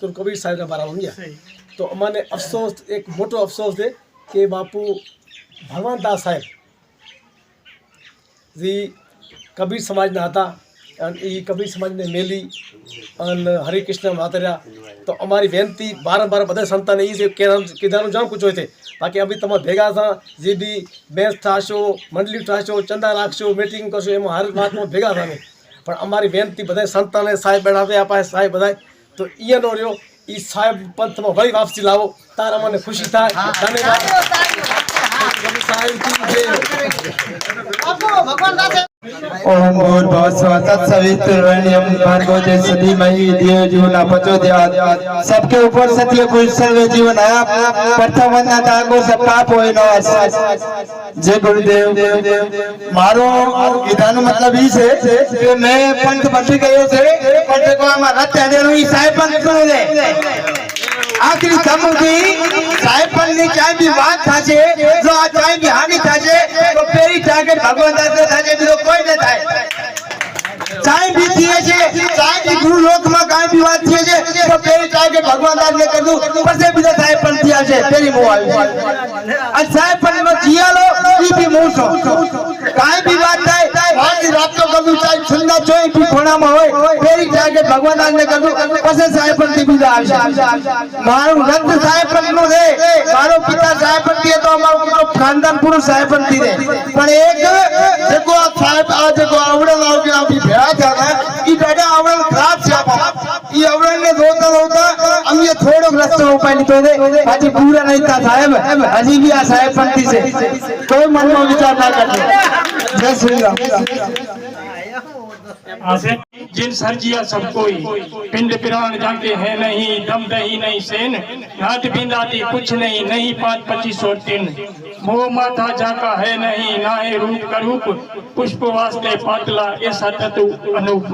तो कबीर साहब का बारा समझा। तो अमाने अफसोस एक मोटो अफसोस है कि बापू भगवान दास साहेब जी कबीर समाज ना था અને એ કબીર સમાજને મેલી અને હરિકૃષ્ણ માતર્યા તો અમારી વિનંતી બારંબાર બધા સંતાને એ છે કીધાનું જાણ પૂછો છે બાકી અભી તમે ભેગા થા જે બી બેન્ચ થશો મંડળી થશો ચંદા રાખશો મીટિંગ કરશો એમાં હર વાતમાં ભેગા થાય પણ અમારી વિનંતી બધા સંતાને સાહેબ બેઠા આપે સાહેબ બધા તો ઈનો રહ્યો એ સાહેબ પંથમાં વળી વાપસી લાવો તાર અમને ખુશી થાય ધન્યવાદ સાહેબ ओम भूर्भुवस्सुः तत्सवितुर्वरेण्यं भर्गो देवस्य धीमहि धियो यो न प्रचोदयात्। सबके ऊपर सत्य कुल सर्वे जीवन है प्रथम वंदना ताको सब पाप होय नो जय गुरुदेव। मारो कीधानो मतलब ई छे कि मैं पंथ बची गयो छे पंथ को आमा रत्या देनो ई साहेब पंथ नो दे आखिरी दम की साहेब पंथ ની ચાય બી વાત થાશે જો આ ચાય બી હાની થાશે તો પેરી ટાર્ગેટ ભગવાન દાસ થાશે બીજો કોઈ ન થાય। चाय भी दिए छे चाय की गुरु लोक में काई भी बात थिए छे तो पेरी चाय के भगवान दास ने करू पछे बीजा साहेब पण थिया छे पेरी मो आई आ साहेब पण में जिया लो ई भी मोसो काई भी बात थाय आज रात तो करू चाय सुंदर जोई भी कोणा में होय पेरी चाय के भगवान दास ने करू पछे साहेब पण थी बीजा आवशे। मारो रक्त साहेब पण नो दे मारो पिता साहेब पण थी तो हमारो पूरो खानदान पूरो साहेब पण थी दे पण एक देखो साहेब आ देखो आवड़े लाव के आप भेड़ा जाना ई दादा आवरण खराब છે ई आवरण ने रोता रोता हम ये थोड़ो रस्तो उपाय લીધો दे बाकी पूरा नहीं था साहब हजी भी आ साहेब पंथी से कोई मन में विचार ना करते। जय श्री राम। जिन सर्जिया सब कोई पिंड पिरान जाके है नहीं दम दही नहीं सेन नाट बिंदाती कुछ नहीं नहीं 5-25 मोह माथा जाका है नहीं नाहे रूप करूप पुष्प वास्ते पातला ऐसा ततु अनूप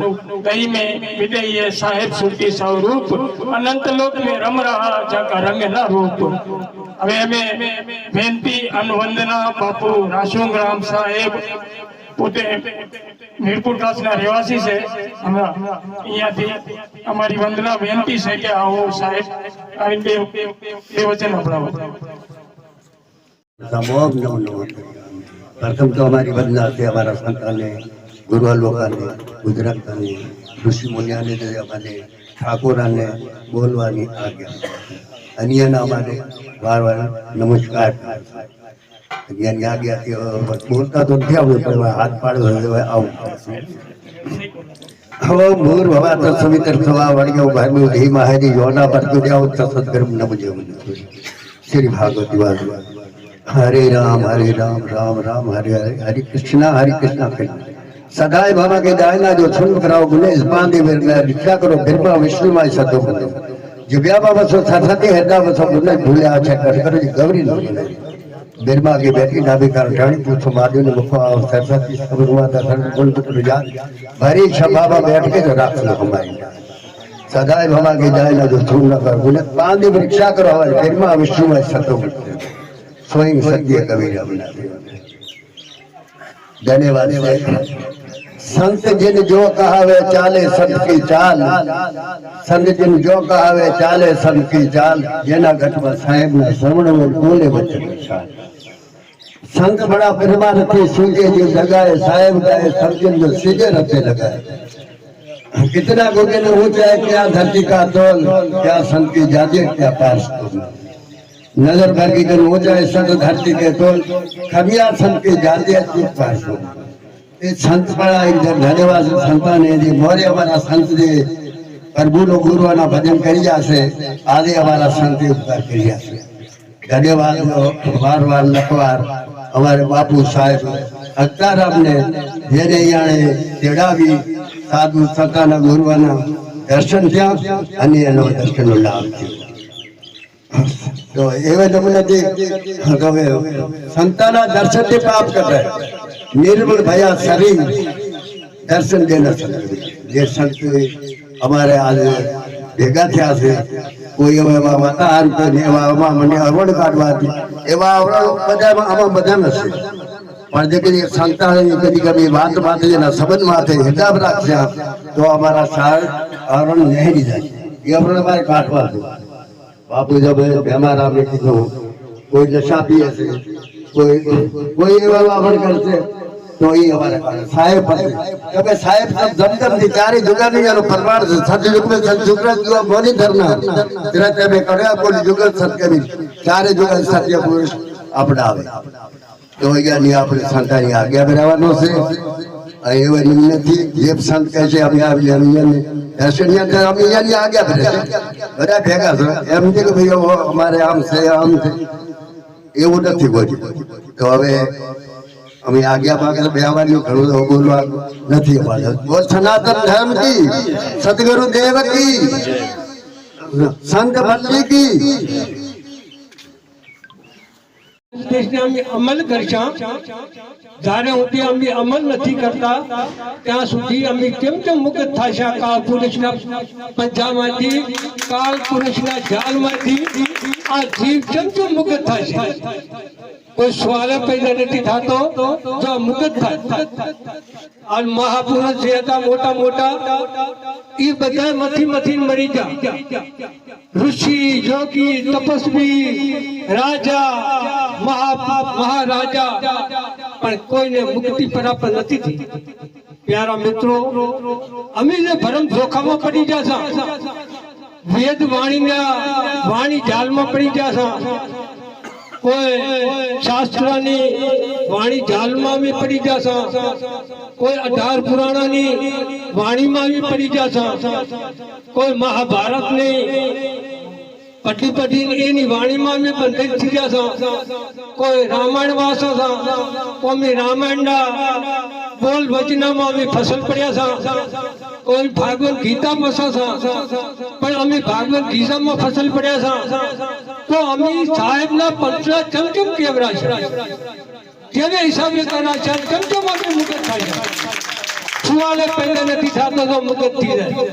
दही में विदेही है साहेब सूती स्वरूप अनंत लोक में रम रहा जाका रंग न रूप। હવે અમે બેનતી અનુવંદના બાપુ રાશુંગ્રામ સાહેબ પોતે મીરપુર કાસના રહેવાસી છે અહીંયાથી અમારી વંદના વિનંતી છે કે આવો સાહેબ આવીને બે વચન સંભળાવો। प्रथम तो हमारी वंदना से हमारा संतान ने गुरु लोका ने गुजरात ने ऋषि मुनिया ने हमारे ठाकुरा ने बोलवानी आज्ञा अन्य हमारे वार वार नमस्कार आज्ञा बोलता तो क्या बोलते हाथ पाड़ मूर भवा तत्सवितर सवा वर्गो भर्मो धीमहि योना प्रचोदयात् तत्सद्गर्भ न मुझे श्री भागवत हरे राम राम राम हरे हरे हरे कृष्णा कृष्ण सदाय बाबा के दायना जो सुन कराओ गुनेश बांधे दीक्षा करो कृपा विष्णु माय सदो जो व्यापा बसो सरस्वती हृदय बसो गुनेश भूले आछे करो गौरी नो बिरमा की बेटी नाभि कारण ठाणी पूछो महादेव ने मुखो आओ सरस्वती सब माता धर्म गुण पुत्र जान भरी छबाबा बैठ के जो राख लो हमारी सदाय बाबा के दायना जो सुन न कर गुनेश बांधे दीक्षा करो हमारे बिरमा विष्णु माय सदो स्वयं सत्य कबीर धन्यवाद। संत जिन जो कहावे चाले संत की चाल संत जिन जो कहावे चाले संत की चाल जेना घटवा साहेब ने श्रवण में बोले वचन विशाल संत बड़ा परिवार थी सूझे जो जगाए साहेब गाए समझन जो सीधे रखे लगाए कितना गोगे ने ऊंचा क्या धरती का तोल क्या संत की जादे क्या पास नजर भर की जन हो जाए संत धरती के तोल खबिया संत की जाती पास हो संत बड़ा एक धन्यवाद संतान है जी मोरे हमारा संत जी प्रभु नो गुरु ना भजन करी जासे आदि हमारा संत उपकार करी जासे धन्यवाद। बार बार लखवार हमारे बापू साहेब अक्ताराम ने जेने याने तेड़ावी साधु संतान गुरुवाना दर्शन थया अने एनो दर्शन नो लाभ थयो तो एवे नमूने संताना दर्शन से पाप कर रहे निर्मल भया शरीर दर्शन देना ये संत हमारे आज भेगा थया से कोई एवा वाताहार कोई एवा મને અવણ કાઢવાથી એવા અવણ બધા નથી પણ જે કદી સંતાન કદી વાત માથે એના સંબંધ માથે હિસાબ રાખશે તો અમારા સાર અવણ નહેરી જાય એ આપણે મારે કાઢવા છે. બાપુ જબ બેમાર આપણે કીધું કોઈ નશા પીએ છે, કોઈ એવા વાપર કરશે તો એ અમારે કાઢે. સાહેબ પાસે કે સાહેબ જમદમ થી ચારે જુગાની એનો પરમાર છે. સતયુગ में संस्कृत जो बोली धरना तेरा ते में કર્યા બોલી જુગલ સત્યની ચારે જુગલ સત્ય પુરુષ અપનાવે તો અહીંયા આપણે સંતાની આજ્ઞા બરાવવાનો છે. એવા નિમ્નથી જે સંત કહે છે અમે આવી દર્શનની અંદર અમે અહીંયાની આજ્ઞા કરે છે. બધા ભેગા છે એમ નથી કે ભાઈ અમારે આમ છે આમ છે, એવું નથી બોલ્યું. તો હવે અમે આજ્ઞા પાકે બેહવાનું ઘણું બોલવાનું નથી અમારે. બોલ સનાતન ધર્મ કી, સદગુરુ દેવ કી, સંત ભક્તિ કી. દેશને અમે અમલ કરશા. જ્યારે સુધી અમે અમલ નથી કરતા ત્યાં સુધી અમે કેમ મુક્ત થશા કાળ પુરુષના પંજામાંથી, કાળ પુરુષના જાળમાંથી આ જીવ કેમ મુક્ત થશે? કોઈ સવાલ પેદા નથી થતો જો મુક્ત થાય. આ મહાપુરુષ જે હતા મોટા મોટા એ બધા મથી મરી ગયા. ઋષિ, યોગી, તપસ્વી, રાજા, મહારાજા, પણ કોઈને મુક્તિ પ્રાપ્ત નથી થઈ. પ્યારા મિત્રો, અમે જે ભરમ ધોખામાં પડી જશા, વેદ વાણી જાલમાં પડી જશા, કોઈ શાસ્ત્રની વાણી જાલમાં બી પડી જશા, કોઈ 18 પુરાણોની વાણીમાં બી પડી જશા, કોઈ મહાભારતની પટી એની વાણીમાં બી બંધ થઈ જશા, કોઈ રામાયણ વાસો છે, કોઈ રામાયણના બોલ વચનામાં બી ફસલ પડ્યા છે, કોઈ ભાગવત ગીતા મસો છે, પણ અમે ભાગવત ગીતામાં ફસલ પડ્યા છે. તો અમે સાહેબના પંચના ચમચમ કેવરા છે, કેવા હિસાબે કરા છે, ચમચમ અમે મુક્ત થાય છે. સુવાલે પહેલા નથી થતો તો મુક્ત થઈ જાય.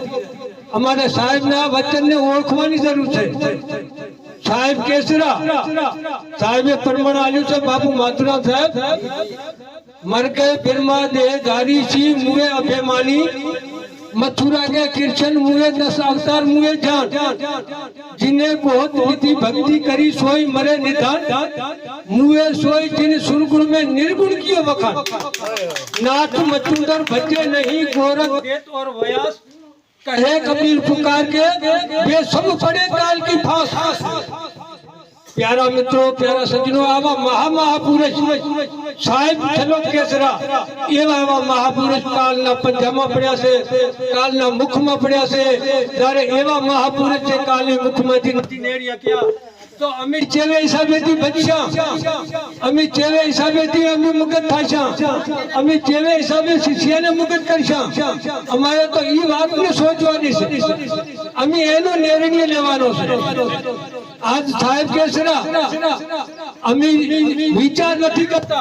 અમારે સાહેબના વચનને ઓળખવાની જરૂર છે. સાહેબ કેસરા સાહેબે પ્રમાણ આલ્યું છે. બાપુ માતુરામ સાહેબ મર ગए बिरमा देह धारी सी मुए अभिमानी, मथुरा के कृष्ण मुए 10 अवतार मुए जान, जिन्हें बहुत विधि भक्ति करी सोई मरे निधान, मुए सोई जिन सुरगुण में निर्गुण किए वखान, नाथ मचुंदर भजे नहीं गोरख वेद और व्यास, कहे कबीर पुकार के वे सब पड़े काल की फांस. प्यारा मित्रों, प्यारा सज्जनों, आवा महापुरुष साहेब छलोत केसरा एवा महापुरुष कालना पंजामा पड्या छे, कालना मुखमा पड्या छे. त्यारे एवा महापुरुष छे कालनी मुखमांथी નથી નેડ્યા ક્યાં? તો અમે ચેવે હિસાબેથી બચશા, અમે ચેવે હિસાબેથી અમે મુક્ત થાશા, અમે ચેવે હિસાબે શિષ્યને મુક્ત કરશા. અમારે તો ઈ વાતને સોચવાની છે, અમે એનો નિર્ણય લેવાનો છે. आज साहेब केसरा अमी विचार नहीं करता.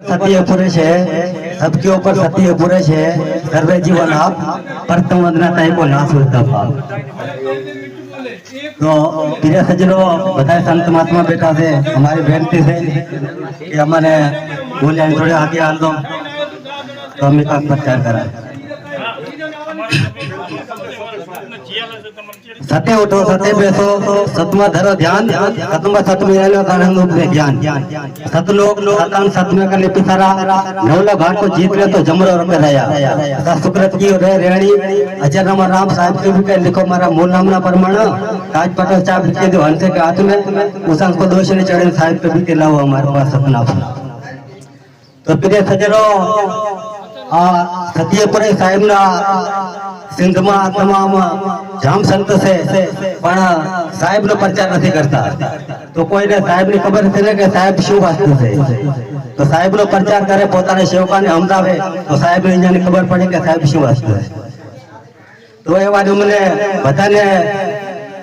सत्य पुरुष है, सबके ऊपर सत्य पुरुष है, सर्वे जीवन आप प्रथम वंदना ताई को नाश होता पाप. तो प्रिय सज्जनों, बताए संत महात्मा बेटा से हमारी बेनती है कि हमारे बोलिया थोड़े आगे आ दो तो हम का प्रचार करा. सत्य उठो, सत्य बैसो, सतमा धरो ध्यान, सतमा सतमी में ज्ञान, सतलोक सतन सतमे का पिसारा, नवला भाग को जीत ले तो जमरो रखे रहा. सुकृत की रे रेणी अजर नाम राम साहब के भी कह लिखो मारा मूल नाम ना परमाण, आज पटल चाप लिखे दो हंसे के हाथ में, उस को दोष ने चढ़े साहब के भी के लाओ हमारे पास सपना. तो प्रिय सज्जनों, सत्यपुरे साहेब ना सिंध में तमाम जाम संत से पण साहेब नो प्रचार नहीं करता. तो कोई ने साहेब ने खबर थी कि साहेब शू वास्तु से, तो साहेब नो प्रचार करे, पोताने सेवका ने समजावे, तो साहेब ने खबर पड़ी कि साहेब शू वास्तु है. तो ये बात मैंने बताने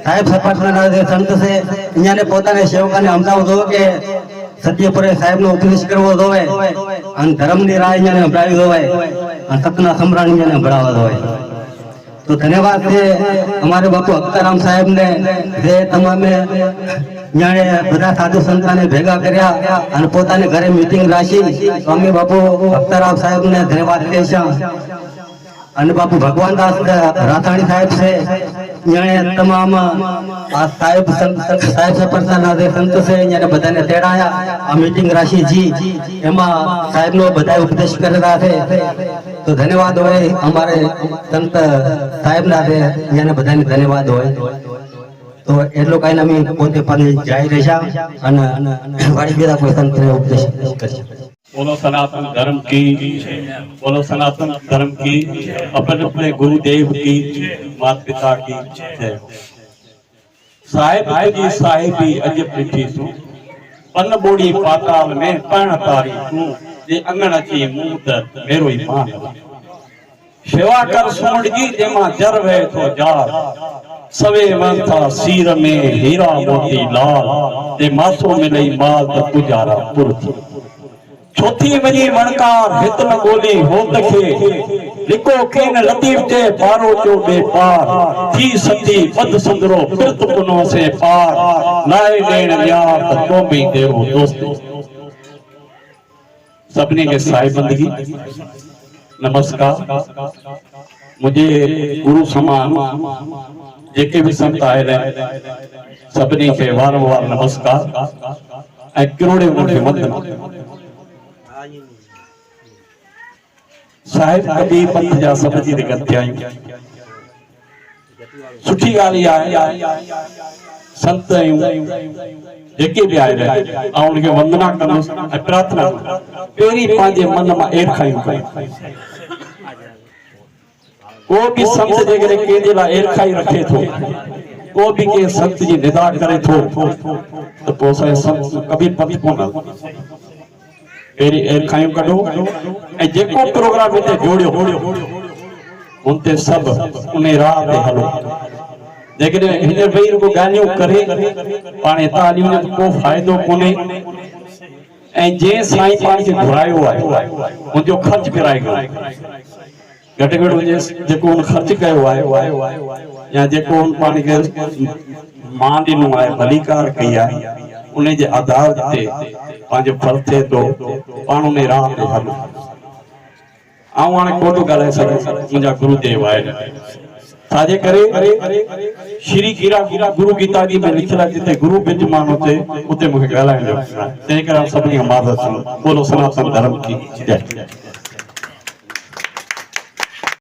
साहेब सपाटना संत से इन्हें ने पोताने सेवका ने समजाव दो कि सत्यपुरे साहेब नो उपदेश करवो जोवे अन धर्म नी राह इन्हें अपनावी जोवे अन सतना सम्राट इन्हें बढ़ावा जोवे. तो धन्यवाद है हमारे बापू अख्तराम साहेब ने जे तमाम न्याणे बधा साधु संता ने भेगा कर्या अन पोताने घरे मीटिंग राखी. स्वामी बापू अख्तराम साहेब ने धन्यवाद कहेशा. અને બાપુ ભગવાન દાસ રાથાણી સાહેબ છે અહીંયા તમામ આ સાહેબ સંત સાહેબ से प्रसन्न છે સંત છે અહીંયા બધાને તેડાયા આ મીટિંગ રાશી જી એમાં સાહેબ નો બધા ઉપદેશ કરેલા છે તો ધન્યવાદ હોય અમારે સંત સાહેબ ના છે અહીંયા બધાને ધન્યવાદ હોય તો એટલો કઈ અમે પોતે પણ જાય રહેશા અને વાડી બીજા કોઈ સંતને ઉપદેશ કરશે बोलो सनातन धर्म की, बोलो सनातन धर्म की, अपने अपने गुरुदेव की, माता पिता की जय। साहेब जी साहेबी अज पृथ्वी सु पन बोड़ी पाताल में पण तारी तू जे अंगण अची मुंह त मेरो ही मान सेवा कर सोंडगी जेमा जर वे तो जार सवे मंथा सीर में हीरा मोती लाल ते मासो मिलई माल त पुजारा पुरथी चौथी वजी वणकार हित न बोली हो तखे लिको कीन लतीफ जे पारो जो बेपार थी सती पद संदरो पिरत पुनो से पार लाए लेण यार तो भी देवो दोस्त सबने के साहिब बंदगी नमस्कार मुझे गुरु समान जेके भी संत आए रहे सबने के वारंवार नमस्कार ऐ किरोड़े उनके वंदन साहिब कभी पंथ जा समझी दे गत्याई सुठी गाली आए संत जेके भी आए रहे आ उनके वंदना करो प्रार्थना पेरी पांजे मन में एरखाई को भी संत जेकरे के दिला एरखाई रखे थो को भी के संत जी निदा करे थो तो पोसे संत कभी पंथ कोना पेरी एरखाई कढो ए जेको प्रोग्राम इते जोड़ियो उनते सब उन्हें राह ते हलो जेकरे हिने भई को गानियो करे पाणे तालियों ने को फायदो कोने ए जे साईं पाणी के घुरायो आयो उनजो खर्च कराए गयो घट घट जेको उन खर्च कयो आयो या जेको उन पाणी के मान दिनो आए भलीकार कई आए उन्हें जे आधार ते पांजे फल थे तो पाणो में राह ते हलो आऊं हाणे कोटो गालाए सके मुंजा गुरुदेव आए साजे करे श्री गिरा गुरु गीता जी में लिखला जिते गुरु विद्यमान होते उते मुखे गालाए ते करे सभनी मार्ग बोलो सनातन धर्म की जय।